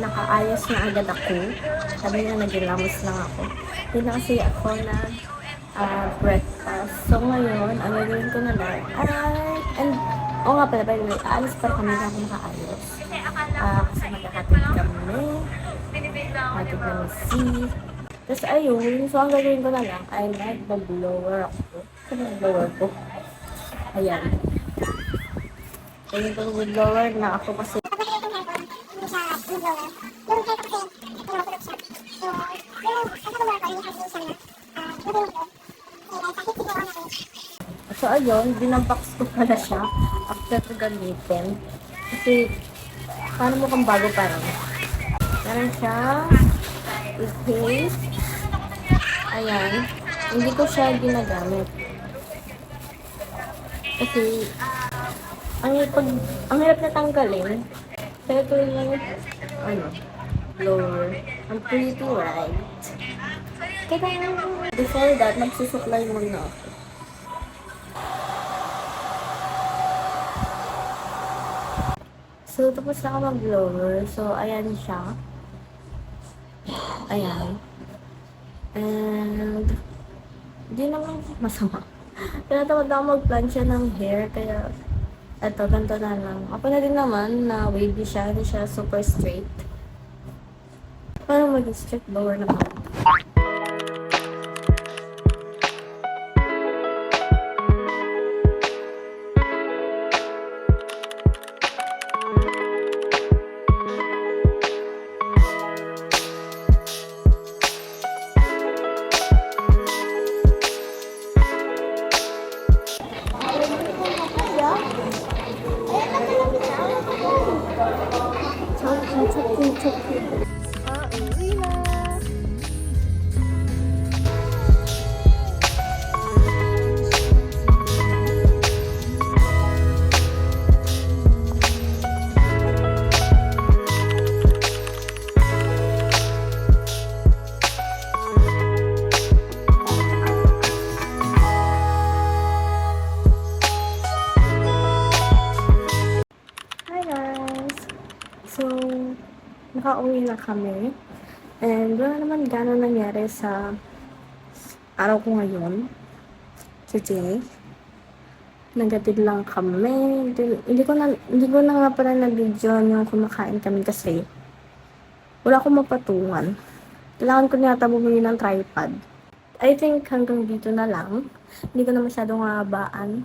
nakaayos na agad ako. Sabi nga, nagilamos lang ako. Hindi na kasi ako na breakfast. So ngayon, ang gagawin ko na lang and nga pala, by the way, aalis pa kami na ako makaayos. Kasi magkakatid kami. Hatid namin si. Tapos ayun, so ang gagawin ko na lang ay nag-blower ako. Ano yung blower ko? Ayan. Ayun ko blower na ako kasi so ayun, binabox ko pala siya after ko gamitin. Kasi, paano mo kang bago pa rin? Meron siya, i-paste. Ayan. Hindi ko siya ginagamit. Kasi, ang hirap na tanggalin. Pero ito yung, blower. Ang pretty, right? Kaya, before that, magsusuklay muna ako. So, tapos na ako mag-blower. So, ayan siya. Ayan. And, hindi naman masama. Tinatamad ako mag-plancha ng hair. Kaya, eto, ganito na lang. Ako na din naman na wavy siya. Hindi siya super straight. Parang mag-straight blower naman. Uwi na! Hi guys! So, nakauwi na kami. And wala naman gano'n nangyari sa araw ko ngayon. Today. Nagatid lang kami. Hindi ko na nga pala nag-video yung kumakain kami kasi wala akong mapatungan. Kailangan ko niyata bumili ng tripod. I think hanggang dito na lang. Hindi ko na masyadong habaan.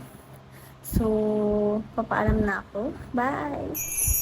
So, papaalam na ako. Bye!